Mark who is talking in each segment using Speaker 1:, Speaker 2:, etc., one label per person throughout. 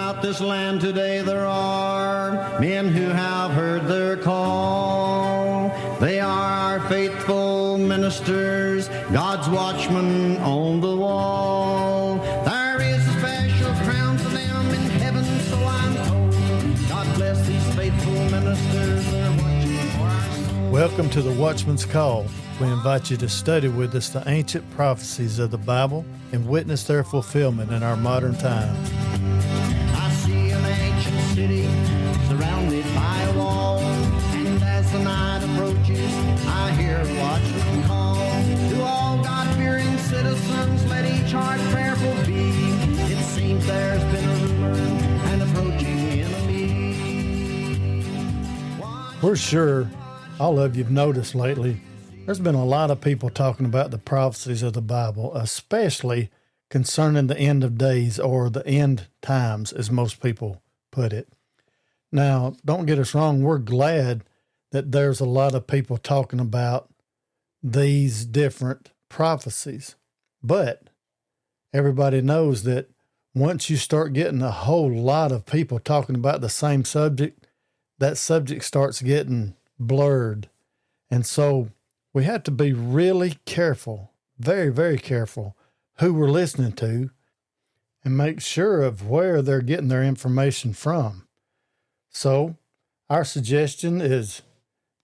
Speaker 1: Throughout this land today there are men who have heard their call. They are our faithful ministers, God's watchmen on the wall. There is a special crown for them in heaven, so I'm told. God bless these faithful ministers, they're watching for our soul.
Speaker 2: Welcome to the Watchman's Call. We invite you to study with us the ancient prophecies of the Bible and witness their fulfillment in our modern times.
Speaker 1: I see an ancient city surrounded by a wall, and as the night approaches, I hear a watchman call. To all God-fearing citizens, let each heart prayerful be. It seems there's been a rumor and approaching enemy.
Speaker 2: We're sure all of you've noticed lately, there's been a lot of people talking about the prophecies of the Bible, especially concerning the end of days or the end times, as most people put it. Now, don't get us wrong, we're glad that there's a lot of people talking about these different prophecies. But everybody knows that once you start getting a whole lot of people talking about the same subject, that subject starts getting blurred. And so we have to be really careful, very, very careful, who we're listening to and make sure of where they're getting their information from. So our suggestion is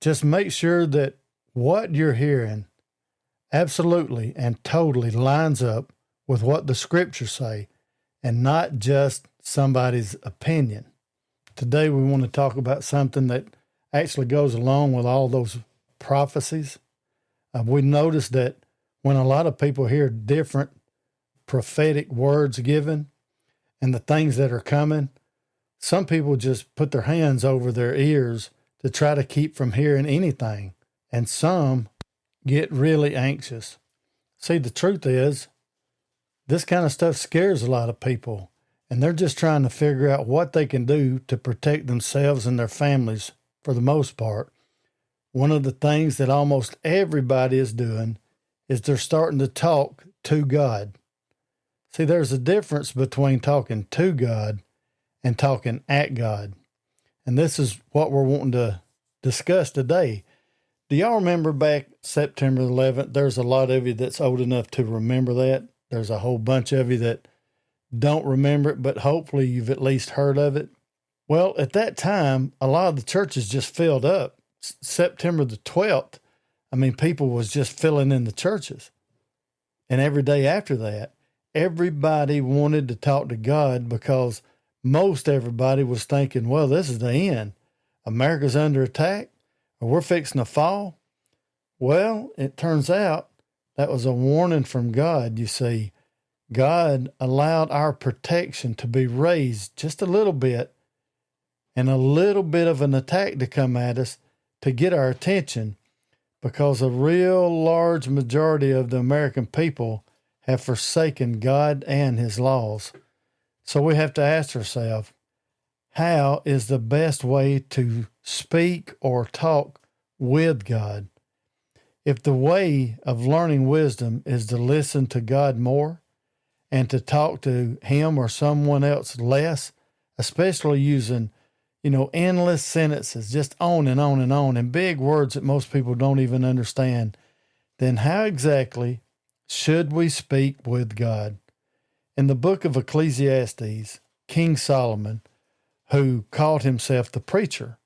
Speaker 2: just make sure that what you're hearing absolutely and totally lines up with what the scriptures say and not just somebody's opinion. Today we want to talk about something that actually goes along with all those prophecies. We noticed that when a lot of people hear different prophetic words given and the things that are coming, some people just put their hands over their ears to try to keep from hearing anything, and some get really anxious. See, the truth is, this kind of stuff scares a lot of people, and they're just trying to figure out what they can do to protect themselves and their families for the most part. One of the things that almost everybody is doing is they're starting to talk to God. See, there's a difference between talking to God and talking at God. And this is what we're wanting to discuss today. Do y'all remember back September 11th? There's a lot of you that's old enough to remember that. There's a whole bunch of you that don't remember it, but hopefully you've at least heard of it. Well, at that time, a lot of the churches just filled up. September the 12th, people was just filling in the churches. And every day after that, everybody wanted to talk to God because most everybody was thinking, well, this is the end. America's under attack, or we're fixing to fall. Well, it turns out that was a warning from God. You see, God allowed our protection to be raised just a little bit and a little bit of an attack to come at us to get our attention, because a real large majority of the American people have forsaken God and his laws. So we have to ask ourselves, how is the best way to speak or talk with God? If the way of learning wisdom is to listen to God more and to talk to him or someone else less, especially using endless sentences, just on and on and on, and big words that most people don't even understand, then how exactly should we speak with God? In the book of Ecclesiastes, King Solomon, who called himself the preacher,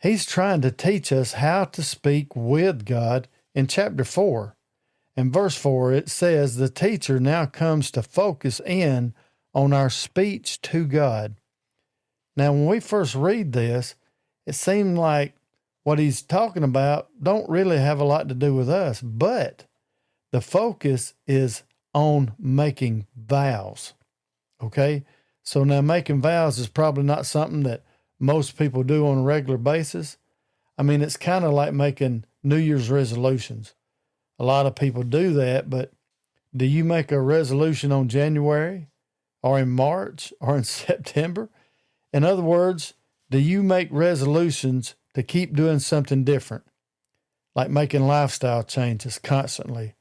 Speaker 2: he's trying to teach us how to speak with God in chapter 4. In verse 4, it says, the teacher now comes to focus in on our speech to God. Now, when we first read this, it seemed like what he's talking about don't really have a lot to do with us, but the focus is on making vows, okay? So now making vows is probably not something that most people do on a regular basis. It's kind of like making New Year's resolutions. A lot of people do that, but do you make a resolution on January or in March or in September? In other words, do you make resolutions to keep doing something different, like making lifestyle changes constantly?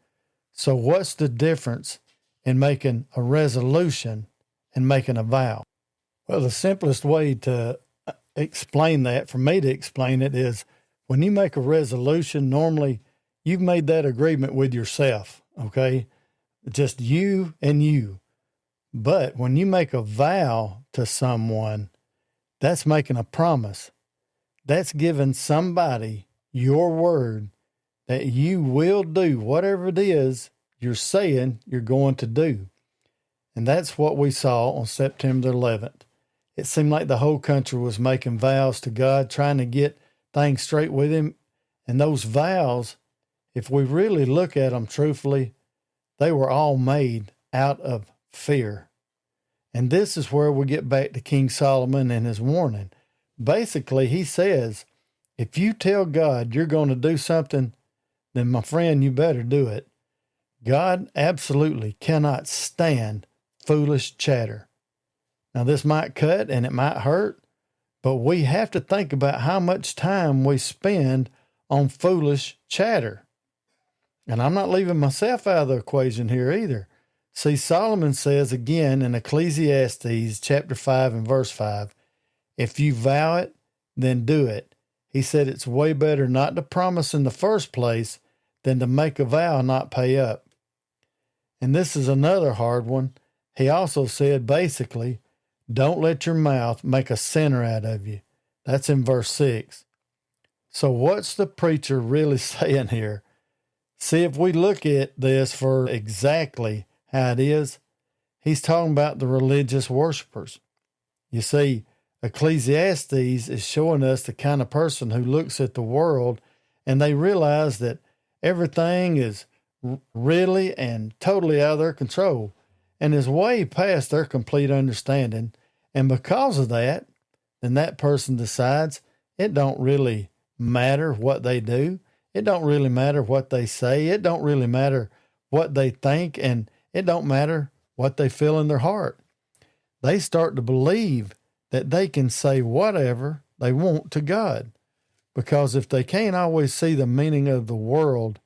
Speaker 2: So what's the difference in making a resolution and making a vow? Well, the simplest way to explain that, for me to explain it, is when you make a resolution, normally you've made that agreement with yourself, okay? Just you and you. But when you make a vow to someone, that's making a promise. That's giving somebody your word that you will do whatever it is you're saying you're going to do. And that's what we saw on September 11th. It seemed like the whole country was making vows to God, trying to get things straight with Him. And those vows, if we really look at them truthfully, they were all made out of fear. And this is where we get back to King Solomon and his warning. Basically, he says, if you tell God you're going to do something, then my friend, you better do it. God absolutely cannot stand foolish chatter. Now, this might cut and it might hurt, but we have to think about how much time we spend on foolish chatter. And I'm not leaving myself out of the equation here either. See, Solomon says again in Ecclesiastes chapter 5 and verse 5, if you vow it, then do it. He said it's way better not to promise in the first place than to make a vow and not pay up. And this is another hard one. He also said basically, don't let your mouth make a sinner out of you. That's in verse 6. So what's the preacher really saying here? See, if we look at this for exactly how it is, he's talking about the religious worshipers. You see, Ecclesiastes is showing us the kind of person who looks at the world and they realize that everything is really and totally out of their control and is way past their complete understanding. And because of that, then that person decides it don't really matter what they do. It don't really matter what they say. It don't really matter what they think, and it don't matter what they feel in their heart. They start to believe that they can say whatever they want to God, because if they can't always see the meaning of the world,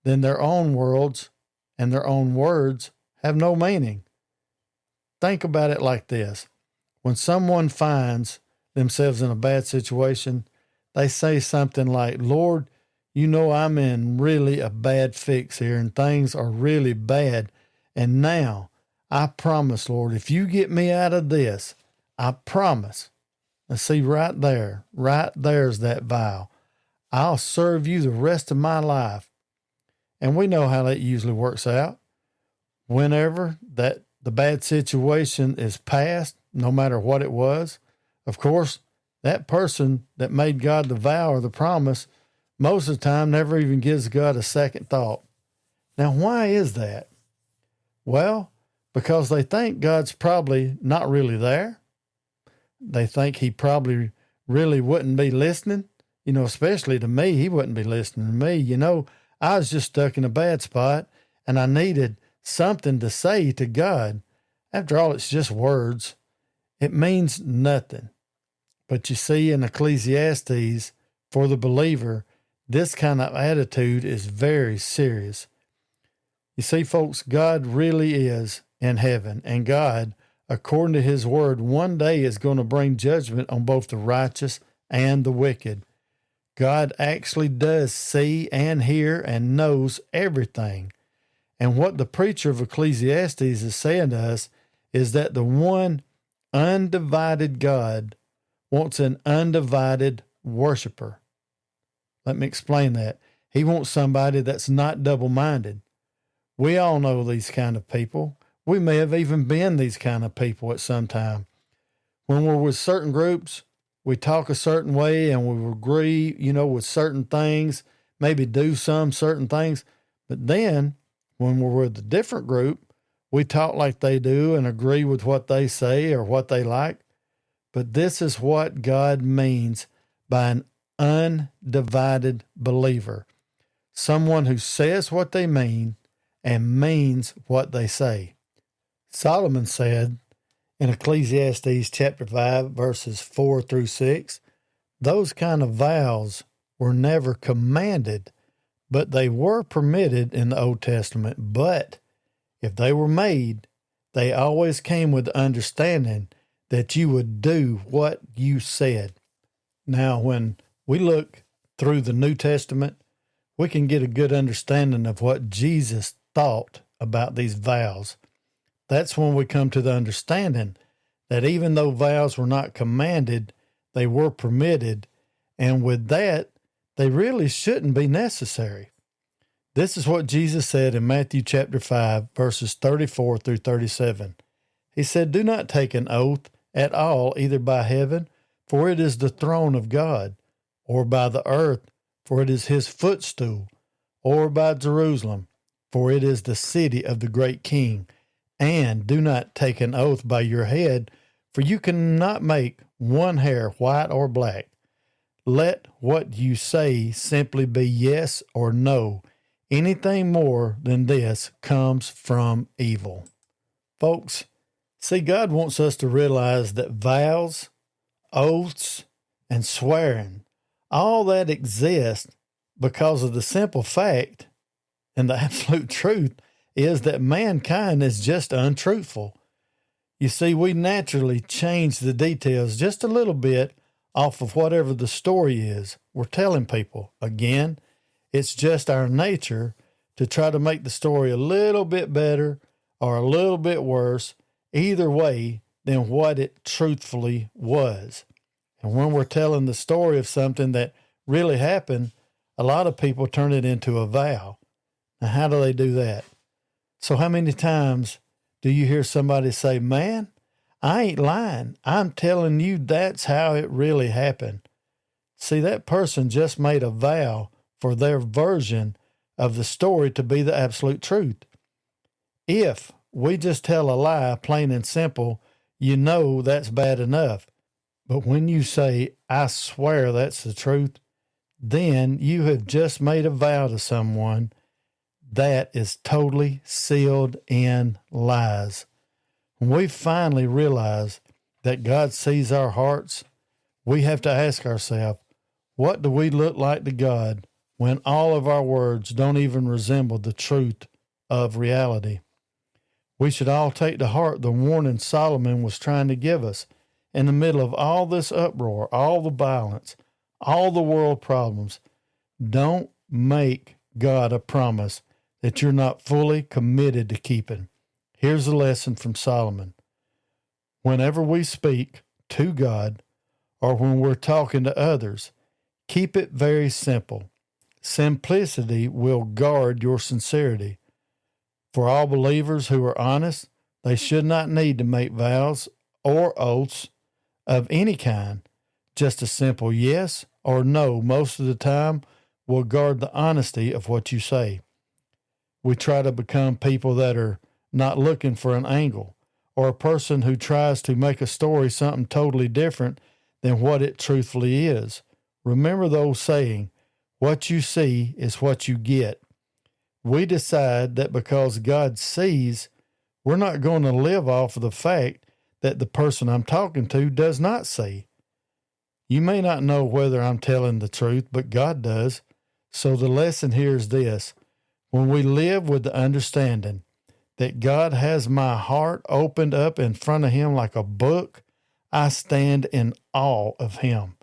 Speaker 2: then their own worlds and their own words have no meaning. Think about it like this. When someone finds themselves in a bad situation, they say something like, Lord, you know I'm in really a bad fix here and things are really bad. And now I promise, Lord, if you get me out of this, I promise. And see, right there's that vow. I'll serve you the rest of my life. And we know how that usually works out. Whenever that the bad situation is past, no matter what it was, of course, that person that made God the vow or the promise most of the time never even gives God a second thought. Now, why is that? Well, because they think God's probably not really there. They think he probably really wouldn't be listening. Especially to me, he wouldn't be listening to me. I was just stuck in a bad spot and I needed something to say to God. After all, it's just words. It means nothing. But you see, in Ecclesiastes, for the believer, this kind of attitude is very serious. You see, folks, God really is in heaven, and God, according to his word, one day is going to bring judgment on both the righteous and the wicked. God actually does see and hear and knows everything. And what the preacher of Ecclesiastes is saying to us is that the one undivided God wants an undivided worshiper. Let me explain that. He wants somebody that's not double-minded. We all know these kind of people. We may have even been these kind of people at some time. When we're with certain groups, we talk a certain way and we agree, with certain things, maybe do some certain things. But then when we're with a different group, we talk like they do and agree with what they say or what they like. But this is what God means by an undivided believer. Someone who says what they mean and means what they say. Solomon said in Ecclesiastes chapter 5, verses 4 through 6, those kind of vows were never commanded, but they were permitted in the Old Testament. But if they were made, they always came with the understanding that you would do what you said. Now, when we look through the New Testament, we can get a good understanding of what Jesus thought about these vows. That's when we come to the understanding that even though vows were not commanded, they were permitted, and with that, they really shouldn't be necessary. This is what Jesus said in Matthew chapter 5, verses 34 through 37. He said, "Do not take an oath at all, either by heaven, for it is the throne of God, or by the earth, for it is his footstool, or by Jerusalem, for it is the city of the great king. And do not take an oath by your head, for you cannot make one hair white or black. Let what you say simply be yes or no. Anything more than this comes from evil." Folks, see, God wants us to realize that vows, oaths, and swearing, all that exists because of the simple fact and the absolute truth is that mankind is just untruthful. You see, we naturally change the details just a little bit off of whatever the story is we're telling people. Again, it's just our nature to try to make the story a little bit better or a little bit worse, either way than what it truthfully was. And when we're telling the story of something that really happened, a lot of people turn it into a vow. Now, how do they do that? So how many times do you hear somebody say, "Man, I ain't lying. I'm telling you that's how it really happened"? See, that person just made a vow for their version of the story to be the absolute truth. If we just tell a lie, plain and simple, you know that's bad enough. But when you say, "I swear that's the truth," then you have just made a vow to someone that is totally sealed in lies. When we finally realize that God sees our hearts, we have to ask ourselves, what do we look like to God when all of our words don't even resemble the truth of reality? We should all take to heart the warning Solomon was trying to give us in the middle of all this uproar, all the violence, all the world problems. Don't make God a promise that you're not fully committed to keeping. Here's a lesson from Solomon. Whenever we speak to God or when we're talking to others, keep it very simple. Simplicity will guard your sincerity. For all believers who are honest, they should not need to make vows or oaths of any kind. Just a simple yes or no most of the time will guard the honesty of what you say. We try to become people that are not looking for an angle, or a person who tries to make a story something totally different than what it truthfully is. Remember the old saying, what you see is what you get. We decide that because God sees, we're not going to live off of the fact that the person I'm talking to does not see. You may not know whether I'm telling the truth, but God does. So the lesson here is this. When we live with the understanding that God has my heart opened up in front of him like a book, I stand in awe of him.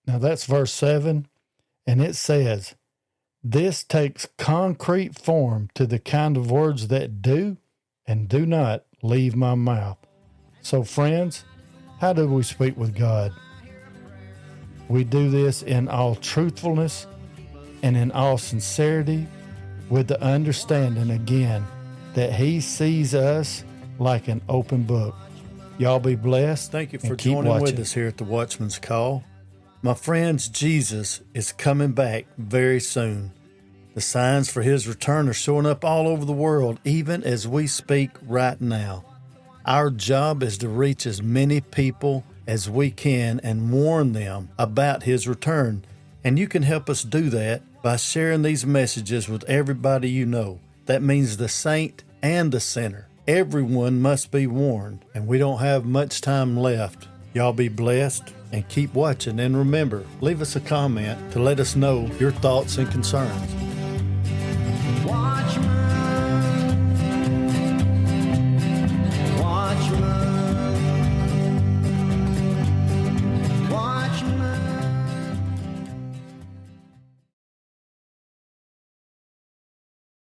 Speaker 2: Now that's verse 7, and it says, "This takes concrete form to the kind of words that do and do not leave my mouth." So friends, how do we speak with God? We do this in all truthfulness and in all sincerity, with the understanding again that he sees us like an open book. Y'all be blessed. Thank you for joining with us here at the Watchman's Call. My friends, Jesus is coming back very soon. The signs for his return are showing up all over the world, even as we speak right now. Our job is to reach as many people as we can and warn them about his return. And you can help us do that by sharing these messages with everybody you know. That means the saint and the sinner. Everyone must be warned, and we don't have much time left. Y'all be blessed and keep watching. And remember, leave us a comment to let us know your thoughts and concerns.